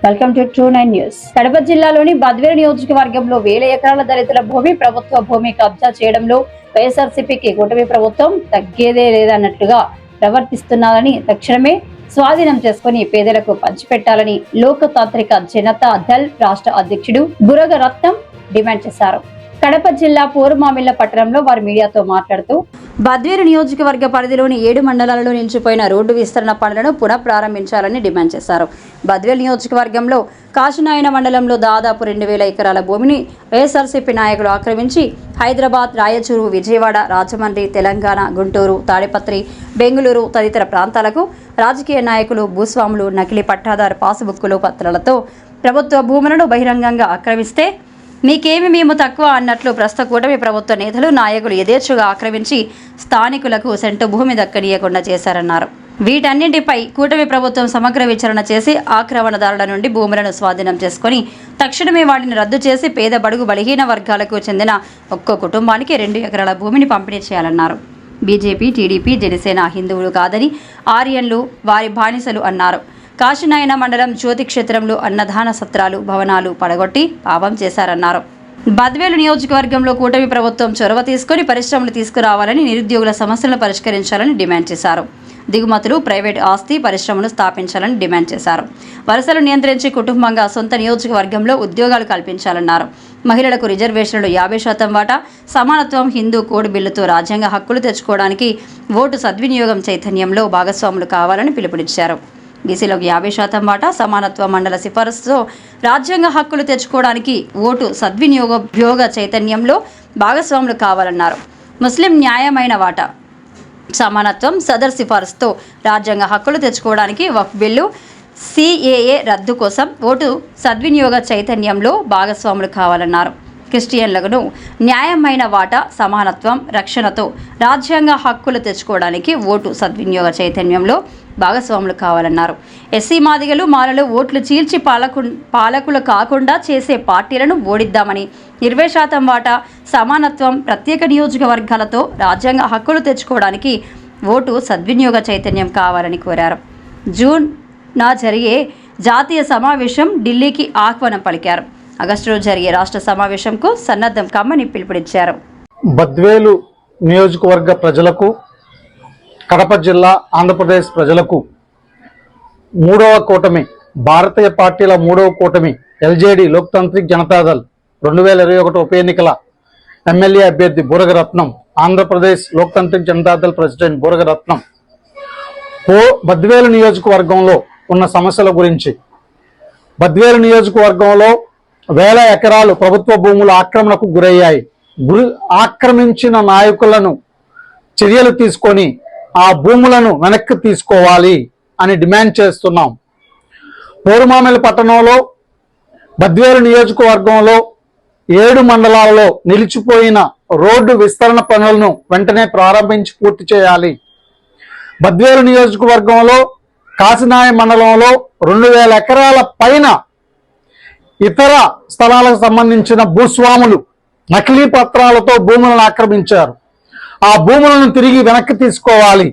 Welcome to true 9 news. Kadapa జిల్లాలోని బద్వేలు నియోజకవర్గంలో 1000 ఎకరాల దళితుల భూమి ప్రభుత్వ భూమి కబ్జా చేయడంలో వైఎస్ఆర్సీపీకి కూటమి ప్రభుత్వం తగ్గేదే లేదన్నట్లుగా ప్రవర్తిస్తున్నారని తక్షణమే స్వాధీనం చేసుకుని పేదలకు పంచిపెట్టాలని లోకతాంత్రిక జనతా దళ్ రాష్ట్ర అధ్యక్షుడు బురగ రత్నం డిమాండ్ చేశారు. కడప జిల్లా పూర్మామిళ్ల పట్టణంలో వారు మీడియాతో మాట్లాడుతూ బద్వేలు నియోజకవర్గ పరిధిలోని 7 మండలాలలో నిలిచిపోయిన రోడ్డు విస్తరణ పనులను పునః ప్రారంభించాలని డిమాండ్ చేశారు. బద్వేలు నియోజకవర్గంలో కాశీనాయన మండలంలో దాదాపు 2000 ఎకరాల భూమిని వైఎస్ఆర్సీపీ నాయకులు ఆక్రమించి హైదరాబాద్, రాయచూరు, విజయవాడ, రాజమండ్రి, తెలంగాణ, గుంటూరు, తాడిపత్రి, బెంగళూరు తదితర ప్రాంతాలకు రాజకీయ నాయకులు, భూస్వాములు నకిలీ పట్టాదారు పాసుబుక్కులు పత్రాలతో ప్రభుత్వ భూములను బహిరంగంగా ఆక్రమిస్తే మీకేమి మేము తక్కువ అన్నట్లు ప్రస్తుత కూటమి ప్రభుత్వ నేతలు, నాయకులు యథేచ్ఛగా ఆక్రమించి స్థానికులకు సెంటు భూమి దక్కనీయకుండా చేశారన్నారు. వీటన్నింటిపై కూటమి ప్రభుత్వం సమగ్ర విచారణ చేసి ఆక్రమణదారుల నుండి భూములను స్వాధీనం చేసుకుని తక్షణమే వాటిని రద్దు చేసి పేద బడుగు బలహీన వర్గాలకు చెందిన ఒక్కో కుటుంబానికి 2 ఎకరాల భూమిని పంపిణీ చేయాలన్నారు. బీజేపీ, టీడీపీ, జనసేన హిందువులు కాదని ఆర్యన్లు వారి బానిసలు అన్నారు. కాశీనాయన మండలం జ్యోతి క్షేత్రంలో అన్నదాన సత్రాలు, భవనాలు పడగొట్టి పాపం చేశారన్నారు. బద్వేలు నియోజకవర్గంలో కూటమి ప్రభుత్వం చొరవ తీసుకుని పరిశ్రమలు తీసుకురావాలని, నిరుద్యోగుల సమస్యలను పరిష్కరించాలని డిమాండ్ చేశారు. దిగుమతులు, ప్రైవేట్ ఆస్తి పరిశ్రమలు స్థాపించాలని డిమాండ్ చేశారు. వలసలు నియంత్రించి కుటుంబంగా సొంత నియోజకవర్గంలో ఉద్యోగాలు కల్పించాలన్నారు. మహిళలకు రిజర్వేషన్లు 50% వాటా, సమానత్వం, హిందూ కోడ్ బిల్లుతో రాజ్యాంగ హక్కులు తెచ్చుకోవడానికి ఓటు సద్వినియోగం చైతన్యంలో భాగస్వాములు కావాలని పిలుపునిచ్చారు. బీసీలకు 50% వాటా, సమానత్వ మండల సిఫారసుతో రాజ్యాంగ హక్కులు తెచ్చుకోవడానికి ఓటు సద్వినియోగ చైతన్యంలో భాగస్వాములు కావాలన్నారు. ముస్లిం న్యాయమైన వాటా, సమానత్వం, సదర్ సిఫారసుతో రాజ్యాంగ హక్కులు తెచ్చుకోవడానికి వక్ఫ్ బిల్లు, సిఏఏ రద్దు కోసం ఓటు సద్వినియోగ చైతన్యంలో భాగస్వాములు కావాలన్నారు. క్రిస్టియన్లకు న్యాయమైన వాటా, సమానత్వం, రక్షణతో రాజ్యాంగ హక్కులు తెచ్చుకోవడానికి ఓటు సద్వినియోగ చైతన్యంలో భాగస్వాములు కావాలన్నారు. ఎస్సీ మాదిగలు, మాలలు ఓట్లు చీల్చి పాలకులు కాకుండా చేసే పార్టీలను ఓడిద్దామని 20% వాటా, సమానత్వం, ప్రత్యేక నియోజకవర్గాలతో రాజ్యాంగ హక్కులు తెచ్చుకోవడానికి ఓటు సద్వినియోగ చైతన్యం కావాలని కోరారు. జూన్న జరిగే జాతీయ సమావేశం ఢిల్లీకి ఆహ్వానం పలికారు. ఆగస్టులో జరిగే రాష్ట్ర సమావేశంకు సన్నద్ధం కమ్మని పిలుపునిచ్చారు. బద్వేలు నియోజకవర్గ ప్రజలకు, కడప జిల్లా, ఆంధ్రప్రదేశ్ ప్రజలకు 3వ కూటమి, భారతీయ పార్టీల 3వ కూటమి ఎల్జేడి లోక్తాంత్రిక్ జనతాదళ్ 2021 ఉప ఎన్నికల ఎమ్మెల్యే అభ్యర్థి బురగ రత్నం, ఆంధ్రప్రదేశ్ లోక్తాంత్రిక్ జనతాదళ్ ప్రెసిడెంట్ బురగ రత్నం బద్వేలు నియోజకవర్గంలో ఉన్న సమస్యల గురించి, బద్వేలు నియోజకవర్గంలో 1000 ఎకరాలు ప్రభుత్వ భూములు ఆక్రమణకు గురయ్యాయి. ఆక్రమించిన నాయకులను చర్యలు తీసుకొని ఆ భూములను వెనక్కి తీసుకోవాలి అని డిమాండ్ చేస్తున్నాం. పూర్మామిళ్ల పట్టణంలో, బద్వేలు నియోజకవర్గంలో 7 మండలాలలో నిలిచిపోయిన రోడ్డు విస్తరణ పనులను వెంటనే ప్రారంభించి పూర్తి చేయాలి. బద్వేలు నియోజకవర్గంలో కాశీనాయ మండలంలో 2000 ఎకరాల పైన ఇతర స్థలాలకు సంబంధించిన భూస్వాములు నకిలీ పత్రాలతో భూములను ఆక్రమించారు. ఆ భూములను తిరిగి వెనక్కి తీసుకోవాలి.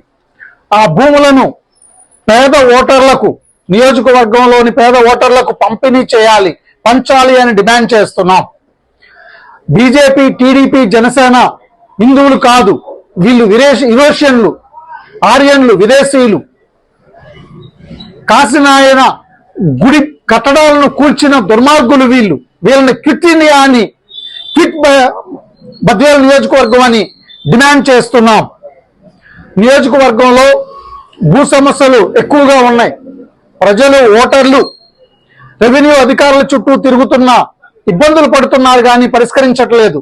ఆ భూములను పేద ఓటర్లకు, నియోజకవర్గంలోని పేద ఓటర్లకు పంపిణీ చేయాలి, పంచాలి అని డిమాండ్ చేస్తున్నాం. బీజేపీ, టీడీపీ, జనసేన హిందువులు కాదు, వీళ్ళు యురేషియన్లు, ఆర్యన్లు, విదేశీయులు. కాశీనాయన గుడి కట్టడాలను కూల్చిన దుర్మార్గులు వీళ్ళు. వీళ్ళని క్విట్ ఇండియా అని, క్విట్ బద్వేలు నియోజకవర్గం అని డిమాండ్ చేస్తున్నాం. నియోజకవర్గంలో భూ సమస్యలు ఎక్కువగా ఉన్నాయి. ప్రజలు, ఓటర్లు రెవెన్యూ అధికారుల చుట్టూ తిరుగుతున్న ఇబ్బందులు పడుతున్నారు కానీ పరిష్కరించట్లేదు.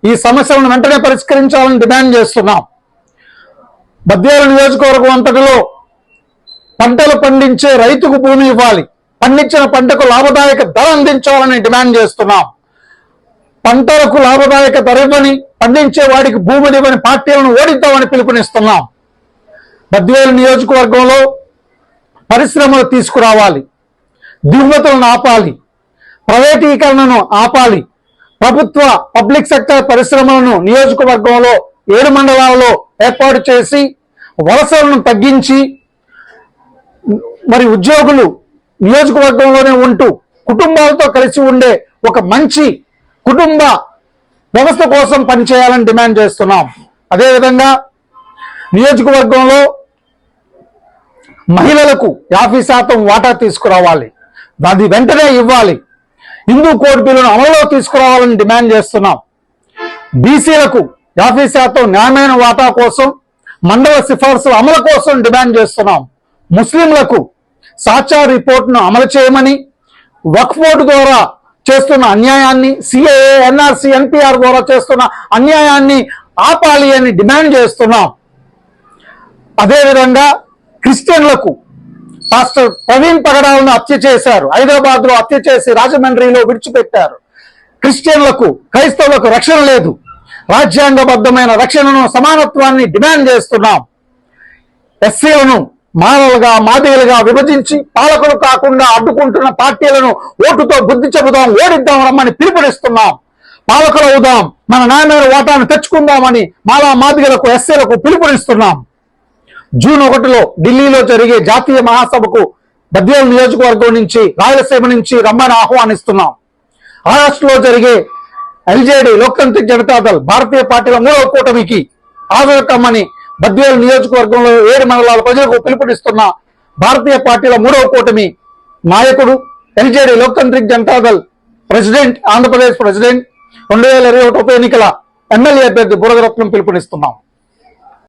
ఈ సమస్యలను వెంటనే పరిష్కరించాలని డిమాండ్ చేస్తున్నాం. బద్వేలు నియోజకవర్గం అంతటిలో పంటలు పండించే రైతుకు భూమి ఇవ్వాలి, పండించిన పంటకు లాభదాయక ధర అందించాలని డిమాండ్ చేస్తున్నాం. పంటలకు లాభదాయక ధర ఇవ్వని, పండించే వాడికి భూములు ఇవ్వని పార్టీలను ఓడిద్దామని పిలుపునిస్తున్నాం. బద్వేలు నియోజకవర్గంలో పరిశ్రమలు తీసుకురావాలి, దిగుమతులను ఆపాలి, ప్రైవేటీకరణను ఆపాలి. ప్రభుత్వ పబ్లిక్ సెక్టర్ పరిశ్రమలను నియోజకవర్గంలో 7 మండలాల్లో ఏర్పాటు చేసి వలసలను తగ్గించి మరి ఉద్యోగులు నియోజకవర్గంలోనే ఉంటూ కుటుంబాలతో కలిసి ఉండే ఒక మంచి కుటుంబ వ్యవస్థ కోసం పనిచేయాలని డిమాండ్ చేస్తున్నాం. అదేవిధంగా నియోజకవర్గంలో మహిళలకు 50% వాటా తీసుకురావాలి, అది వెంటనే ఇవ్వాలి. హిందూ కోడ్ బిల్లును అమలులో తీసుకురావాలని డిమాండ్ చేస్తున్నాం. బీసీలకు 50% న్యాయమైన వాటా కోసం మండల సిఫార్సుల అమలు కోసం డిమాండ్ చేస్తున్నాం. ముస్లింలకు సాచా రిపోర్ట్ను అమలు చేయమని, వక్ఫ్ బోర్డు ద్వారా చేస్తున్న అన్యాయాన్ని, సిఏఏ, ఎన్ఆర్సీ, ఎన్పిఆర్ ద్వారా చేస్తున్న అన్యాయాన్ని ఆపాలి అని డిమాండ్ చేస్తున్నాం. అదేవిధంగా క్రిస్టియన్లకు పాస్టర్ ప్రవీణ్ పగడాలను హత్య చేశారు, హైదరాబాద్ లో హత్య చేసి రాజమండ్రిలో విడిచిపెట్టారు. క్రిస్టియన్లకు, క్రైస్తవులకు రక్షణ లేదు. రాజ్యాంగబద్ధమైన రక్షణను, సమానత్వాన్ని డిమాండ్ చేస్తున్నాం. ఎస్సీలను మాలలుగా, మాదిగలుగా విభజించి పాలకులు కాకుండా అడ్డుకుంటున్న పార్టీలను ఓటుతో బుద్ధి చెబుదాం, ఓడిద్దాం రమ్మని పిలుపునిస్తున్నాం. పాలకులు అవుదాం, మన న్యాయమైన వాటాను తెచ్చుకుందామని మాలా మాదిగలకు, ఎస్సీలకు పిలుపునిస్తున్నాం. జూన్ 1 ఢిల్లీలో జరిగే జాతీయ మహాసభకు బద్వేలు నియోజకవర్గం నుంచి, రాయలసీమ నుంచి రమ్మని ఆహ్వానిస్తున్నాం. మహారాష్ట్రలో జరిగే ఎల్జేడీ లోక్తాంత్రిక్ జనతాదళ్ భారతీయ పార్టీల 3వ కూటమికి హాజరు కమ్మని బద్వేలు నియోజకవర్గంలో 7 మండలాల ప్రజలకు పిలుపునిస్తున్న భారతీయ పార్టీల 3వ కూటమి నాయకుడు, ఎల్జేడీ లోక్తాంత్రిక్ జనతాదళ్ ప్రెసిడెంట్, ఆంధ్రప్రదేశ్ ప్రెసిడెంట్, 2021 ఉప ఎన్నికల ఎమ్మెల్యే అభ్యర్థి బురదరత్నం పిలుపునిస్తున్నాం.